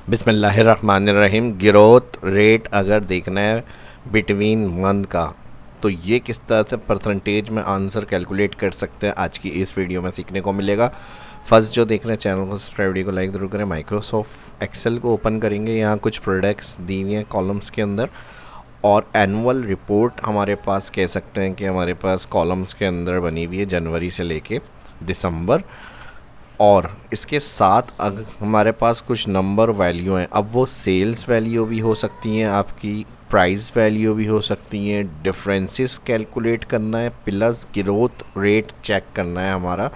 बिस्मिल्लाहिर्रहमानिर्रहीम। Growth rate अगर देखना है बिटवीन मंथ का, तो ये किस तरह से परसेंटेज में आंसर कैलकुलेट कर सकते हैं आज की इस वीडियो में सीखने को मिलेगा। फर्स्ट जो देख रहे हैं चैनल को सब्सक्राइब, वीडियो को लाइक ज़रूर करें। माइक्रोसॉफ्ट एक्सेल को ओपन करेंगे, यहाँ कुछ प्रोडक्ट्स दी हुई हैं कॉलम्स के अंदर, और एनुअल रिपोर्ट हमारे पास कह सकते हैं कि हमारे पास कॉलम्स के अंदर बनी हुई है जनवरी से लेके दिसंबर। और इसके साथ अगर हमारे पास कुछ नंबर वैल्यू हैं, अब वो सेल्स वैल्यू भी हो सकती हैं, आपकी प्राइस वैल्यू भी हो सकती हैं, डिफरेंसेस कैलकुलेट करना है, प्लस ग्रोथ रेट चेक करना है हमारा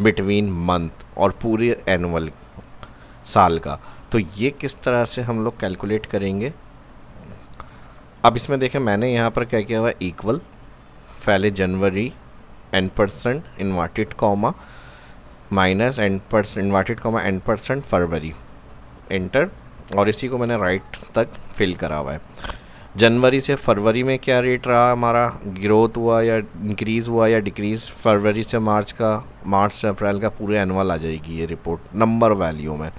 बिटवीन मंथ और पूरे एनुअल साल का। तो ये किस तरह से हम लोग कैलकुलेट करेंगे। अब इसमें देखें मैंने यहाँ पर क्या किया हुआ है, इक्वल पहले जनवरी n% inverted comma minus n% inverted comma n% फरवरी, एंटर। और इसी को मैंने राइट तक फिल करा हुआ है। जनवरी से फरवरी में क्या रेट रहा हमारा, ग्रोथ हुआ या इंक्रीज़ हुआ या डिक्रीज़। फरवरी से मार्च का, मार्च से अप्रैल का पूरे एनुअल आ जाएगी ये रिपोर्ट नंबर वैल्यू में।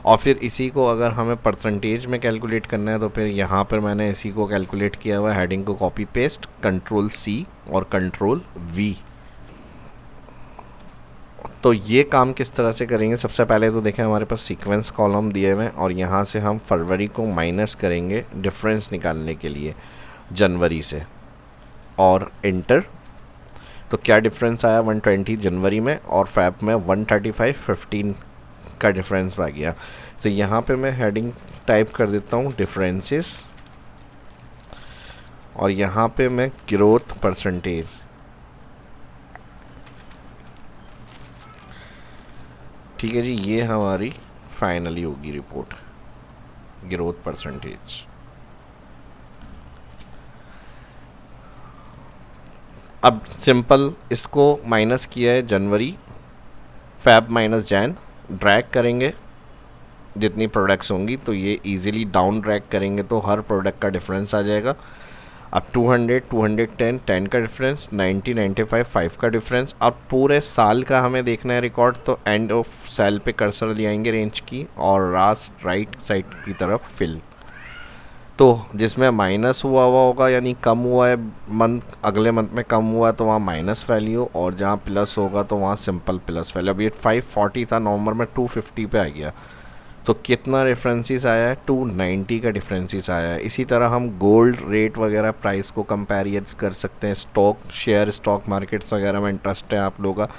और फिर इसी को अगर हमें परसेंटेज में कैलकुलेट करना है, तो फिर यहाँ पर मैंने इसी को कैलकुलेट किया हुआ है। हेडिंग को कॉपी पेस्ट, कंट्रोल-C और कंट्रोल-V। तो ये काम किस तरह से करेंगे, सबसे पहले तो देखें हमारे पास सीक्वेंस कॉलम दिए हुए हैं, और यहाँ से हम फरवरी को माइनस करेंगे डिफरेंस निकालने के लिए जनवरी से, और इंटर। तो क्या डिफरेंस आया, 120 जनवरी में, और फैब में 135 15 का डिफरेंस आ गया। तो यहाँ पे मैं हेडिंग टाइप कर देता हूँ डिफरेंसेस, और यहाँ पे मैं ग्रोथ परसेंटेज, ठीक है जी, ये हमारी फाइनली होगी रिपोर्ट ग्रोथ परसेंटेज। अब सिंपल इसको माइनस किया है जनवरी, फैब माइनस जैन, ड्रैग करेंगे जितनी प्रोडक्ट्स होंगी, तो ये इजीली डाउन ड्रैग करेंगे तो हर प्रोडक्ट का डिफरेंस आ जाएगा। अब 200 210 10 का डिफरेंस, 90 95 5 का डिफरेंस। अब पूरे साल का हमें देखना है रिकॉर्ड, तो एंड ऑफ सेल पे कर्सर ले आएंगे रेंज की, और लास्ट राइट साइड की तरफ फिल। तो जिसमें माइनस हुआ हुआ होगा यानी कम हुआ है मंथ, अगले मंथ में कम हुआ है तो वहाँ माइनस वैल्यू, और जहाँ प्लस होगा तो वहाँ सिंपल प्लस वैल्यू। अब ये 540 था, नवंबर में 250 पे आ गया, तो कितना डिफरेंसेस आया है, 290 का डिफरेंसेस आया है। इसी तरह हम गोल्ड रेट वगैरह प्राइस को कंपेयर कर सकते हैं, स्टॉक शेयर स्टॉक मार्केट्स वगैरह में इंटरेस्ट है आप लोगों का,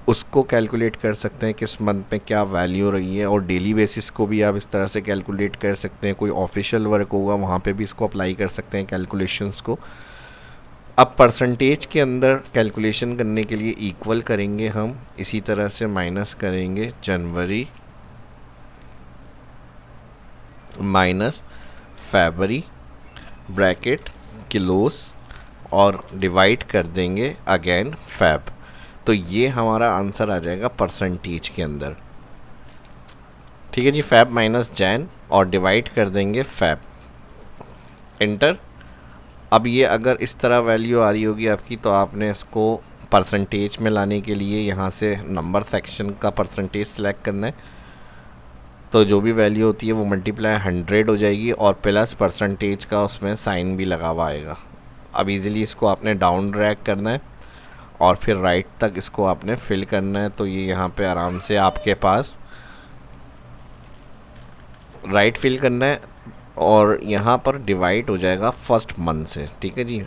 उसको कैलकुलेट कर सकते हैं किस मंथ में क्या वैल्यू रही है। और डेली बेसिस को भी आप इस तरह से कैलकुलेट कर सकते हैं, कोई ऑफिशियल वर्क होगा वहाँ पे भी इसको अप्लाई कर सकते हैं कैलकुलेशंस को। अब परसेंटेज के अंदर कैलकुलेशन करने के लिए इक्वल करेंगे हम, इसी तरह से माइनस करेंगे जनवरी माइनस फरवरी, ब्रैकेट क्लोज, और डिवाइड कर देंगे अगेन फैब। तो ये हमारा आंसर आ जाएगा परसेंटेज के अंदर, ठीक है जी। फैब माइनस जैन और डिवाइड कर देंगे फैब, इंटर। अब ये अगर इस तरह वैल्यू आ रही होगी आपकी, तो आपने इसको परसेंटेज में लाने के लिए यहाँ से नंबर सेक्शन का परसेंटेज सेलेक्ट करना है। तो जो भी वैल्यू होती है वो मल्टीप्लाई 100 हो जाएगी, और प्लस परसेंटेज का उसमें साइन भी लगा हुआ आएगा। अब इजीली इसको आपने डाउन ड्रैग करना है, और फिर राइट तक इसको आपने फिल करना है। तो ये यहाँ पे आराम से आपके पास राइट फिल करना है, और यहाँ पर डिवाइड हो जाएगा फर्स्ट मंथ से, ठीक है जी।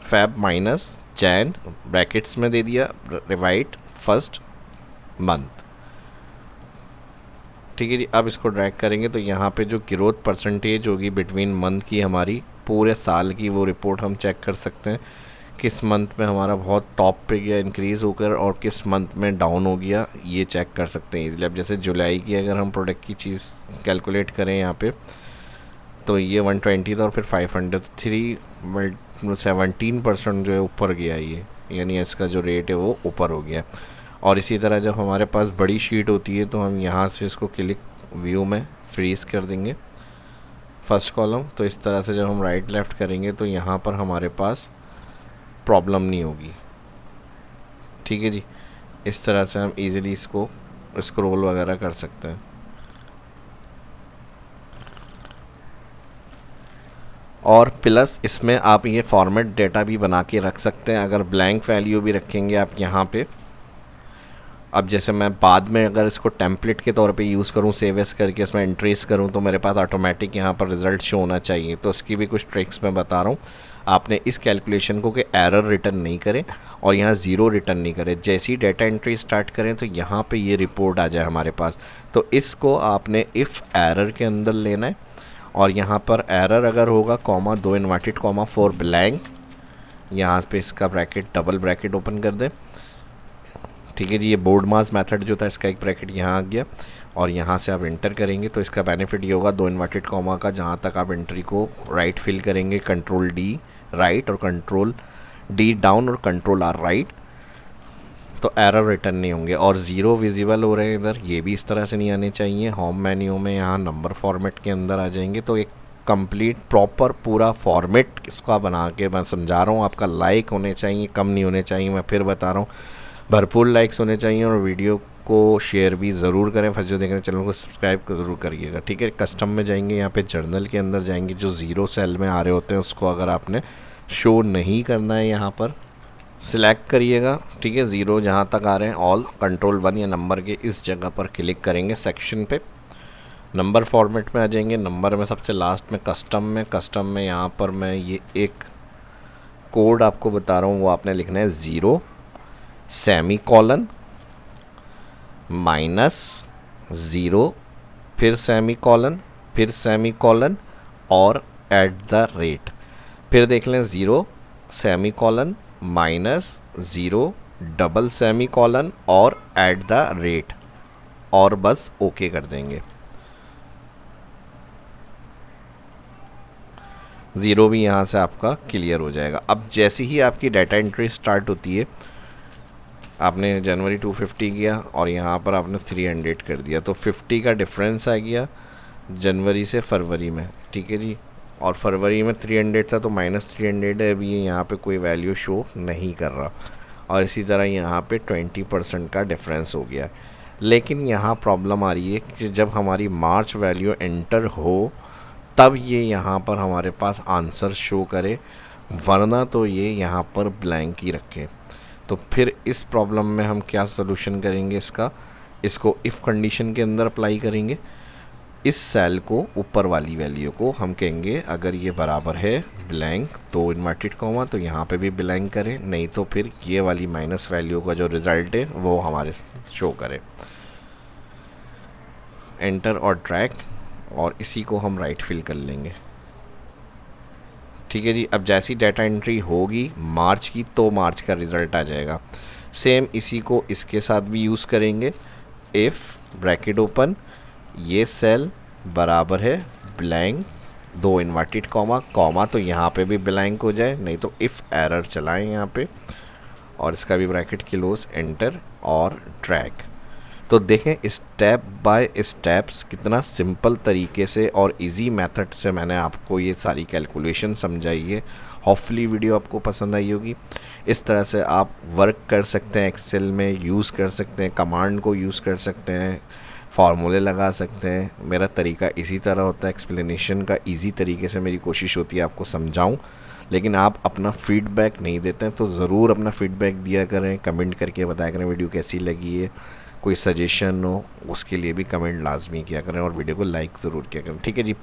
फैब माइनस जैन ब्रैकेट्स में दे दिया, डिवाइड फर्स्ट मंथ, ठीक है जी। अब इसको ड्रैग करेंगे तो यहाँ पे जो ग्रोथ परसेंटेज होगी बिटवीन मंथ की हमारी पूरे साल की, वो रिपोर्ट हम चेक कर सकते हैं किस मंथ में हमारा बहुत टॉप पे गया इंक्रीज़ होकर, और किस मंथ में डाउन हो गया, ये चेक कर सकते हैं इजीली। अब जैसे जुलाई की अगर हम प्रोडक्ट की चीज़ कैलकुलेट करें यहाँ पे, तो ये 120 था, और फिर 503 17% जो है ऊपर गया ये, यानी इसका जो रेट है वो ऊपर हो गया। और इसी तरह जब हमारे पास बड़ी शीट होती है, तो हम यहाँ से इसको क्लिक व्यू में फ्रीज कर देंगे फर्स्ट कॉलम। तो इस तरह से जब हम राइट लेफ़्ट करेंगे तो यहाँ पर हमारे पास प्रॉब्लम नहीं होगी, ठीक है जी। इस तरह से हम इजीली इसको स्क्रॉल वगैरह कर सकते हैं। और प्लस इसमें आप ये फॉर्मेट डेटा भी बना के रख सकते हैं। अगर ब्लैंक वैल्यू भी रखेंगे आप यहाँ पे, अब जैसे मैं बाद में अगर इसको टेम्पलेट के तौर पे यूज़ करूँ, सेव एस करके इसमें एंट्रीज करूँ, तो मेरे पास ऑटोमेटिक यहाँ पर रिजल्ट शो होना चाहिए। तो इसकी भी कुछ ट्रिक्स मैं बता रहा हूँ। आपने इस कैलकुलेशन को कि एरर रिटर्न नहीं करें और यहाँ ज़ीरो रिटर्न नहीं करें। जैसे ही डेटा एंट्री स्टार्ट करें तो यहाँ पे ये रिपोर्ट आ जाए हमारे पास। तो इसको आपने इफ़ एरर के अंदर लेना है और यहाँ पर एरर अगर होगा कॉमा, 2 इन्वर्टेड कॉमा, 4 ब्लैंक, यहाँ पे इसका ब्रैकेट डबल ब्रैकेट ओपन कर दें। ठीक है जी, ये बोर्ड मास मेथड जो था इसका एक ब्रैकेट यहाँ आ गया और यहाँ से आप इंटर करेंगे तो इसका बेनिफिट ये होगा 2 इन्वर्टेड कॉमा का, जहाँ तक आप एंट्री को राइट फिल करेंगे, कंट्रोल डी राइट और कंट्रोल डी डाउन और कंट्रोल आर राइट, तो एरर रिटर्न नहीं होंगे। और ज़ीरो विजिबल हो रहे हैं इधर, ये भी इस तरह से नहीं आने चाहिए। होम मेन्यू में यहाँ नंबर फॉर्मेट के अंदर आ जाएंगे तो एक कंप्लीट प्रॉपर पूरा फॉर्मेट इसका बना के मैं समझा रहा हूँ। आपका लाइक होने चाहिए, कम नहीं होने चाहिए। मैं फिर बता रहा हूँ, भरपूर लाइक्स होने चाहिए और वीडियो को शेयर भी ज़रूर करें। फर्स्ट जो देख रहे हैं चैनल को सब्सक्राइब ज़रूर करिएगा। ठीक है, कस्टम में जाएंगे, यहाँ पे जर्नल के अंदर जाएंगे, जो ज़ीरो सेल में आ रहे होते हैं उसको अगर आपने शो नहीं करना है यहाँ पर सिलेक्ट करिएगा। ठीक है, ज़ीरो जहाँ तक आ रहे हैं ऑल, कंट्रोल 1 या नंबर के इस जगह पर क्लिक करेंगे सेक्शन पे, नंबर फॉर्मेट में आ जाएंगे। नंबर में सबसे लास्ट में कस्टम में यहाँ पर मैं ये एक कोड आपको बता रहा हूँ, वो आपने लिखना है 0 सेमी कॉलन -0 फिर सेमी कॉलन और एट द रेट। फिर देख लें 0 semi colon -0 double semi colon और एट द रेट, और बस ओके कर देंगे। 0 भी यहाँ से आपका क्लियर हो जाएगा। अब जैसे ही आपकी डाटा एंट्री स्टार्ट होती है, आपने जनवरी 250 किया और यहाँ पर आपने 300 कर दिया, तो 50 का डिफरेंस आ गया जनवरी से फरवरी में। ठीक है जी, और फरवरी में 300 था तो -300 है, अभी यहाँ पे कोई वैल्यू शो नहीं कर रहा। और इसी तरह यहाँ पे 20% का डिफरेंस हो गया। लेकिन यहाँ प्रॉब्लम आ रही है कि जब हमारी मार्च वैल्यू एंटर हो तब ये यहाँ पर हमारे पास आंसर शो करे, वरना तो ये यहाँ पर ब्लैंक ही रखे। तो फिर इस प्रॉब्लम में हम क्या सोल्यूशन करेंगे इसको इफ़ कंडीशन के अंदर अप्लाई करेंगे। इस सेल को ऊपर वाली वैल्यू को हम कहेंगे अगर ये बराबर है ब्लैंक 2 इन्वर्टेड कॉमा, तो यहाँ पे भी ब्लैंक करें, नहीं तो फिर ये वाली माइनस वैल्यू का जो रिज़ल्ट है वो हमारे शो करे। एंटर और ड्रैग, और इसी को हम राइट फिल कर लेंगे। ठीक है जी, अब जैसी डाटा एंट्री होगी मार्च की तो मार्च का रिज़ल्ट आ जाएगा। सेम इसी को इसके साथ भी यूज़ करेंगे। इफ़ ब्रैकेट ओपन, ये सेल बराबर है ब्लैंक 2 इन्वर्टेड कॉमा, तो यहाँ पे भी ब्लैंक हो जाए, नहीं तो इफ़ एरर चलाएं यहाँ पे, और इसका भी ब्रैकेट क्लोज, एंटर और ड्रैग। तो देखें स्टेप बाय स्टेप्स कितना सिंपल तरीके से और इजी मेथड से मैंने आपको ये सारी कैलकुलेशन समझाई है। होपफुली वीडियो आपको पसंद आई होगी। इस तरह से आप वर्क कर सकते हैं, एक्सेल में यूज़ कर सकते हैं, कमांड को यूज़ कर सकते हैं, फार्मूले लगा सकते हैं। मेरा तरीका इसी तरह होता है, एक्सप्लेनेशन का इजी तरीके से मेरी कोशिश होती है आपको समझाऊं। लेकिन आप अपना फीडबैक नहीं देते हैं तो ज़रूर अपना फीडबैक दिया करें, कमेंट करके बताया करें वीडियो कैसी लगी है। कोई सजेशन हो उसके लिए भी कमेंट लाजमी किया करें और वीडियो को लाइक ज़रूर किया करें। ठीक है जी,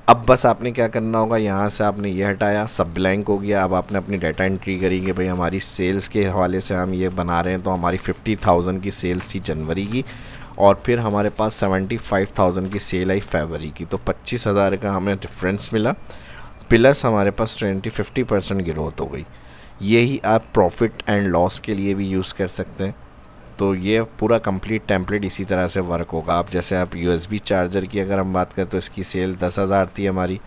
अब बस आपने क्या करना होगा, यहाँ से आपने ये हटाया, सब ब्लैंक हो गया। अब आपने अपनी डाटा एंट्री करेंगे, भाई हमारी सेल्स के हवाले से हम ये बना रहे हैं, तो हमारी 50,000 की सेल्स थी जनवरी की, और फिर हमारे पास 75,000 की सेल आई फरवरी की, तो 25,000 का हमें डिफरेंस मिला, प्लस हमारे पास 50% ग्रोथ हो गई। यही आप प्रॉफिट एंड लॉस के लिए भी यूज़ कर सकते हैं। तो ये पूरा कंप्लीट टेम्पलेट इसी तरह से वर्क होगा। आप जैसे आप USB चार्जर की अगर हम बात करें तो इसकी सेल 10,000 थी हमारी,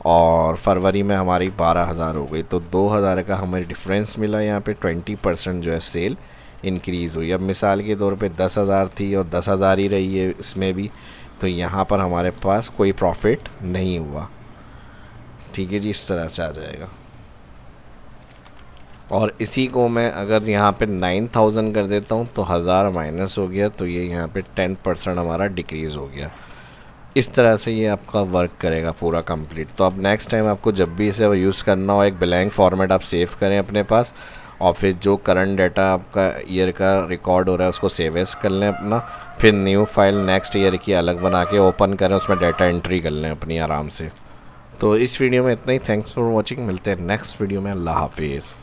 और फरवरी में हमारी 12,000 हो गई, तो 2,000 का हमें डिफरेंस मिला। यहाँ पे 20% जो है सेल इंक्रीज़ हुई। अब मिसाल के तौर पे 10,000 थी और 10,000 ही रही है इसमें भी, तो यहाँ पर हमारे पास कोई प्रॉफिट नहीं हुआ। ठीक है जी, इस तरह से आ जाएगा। और इसी को मैं अगर यहाँ पे 9,000 कर देता हूँ तो 1,000 माइनस हो गया, तो ये यहाँ पे 10% हमारा डिक्रीज़ हो गया। इस तरह से ये आपका वर्क करेगा पूरा कंप्लीट। तो अब नेक्स्ट टाइम आपको जब भी इसे यूज़ करना हो, एक ब्लैंक फॉर्मेट आप सेव करें अपने पास, और फिर जो करंट डाटा आपका ईयर का रिकॉर्ड हो रहा है उसको सेव एज कर लें अपना, फिर न्यू फाइल नेक्स्ट ईयर की अलग बना के ओपन करें, उसमें डाटा एंट्री कर लें अपनी आराम से। तो इस वीडियो में इतना ही। थैंक्स फॉर वॉचिंग, मिलते हैं नेक्स्ट वीडियो में। अल्लाह हाफिज़।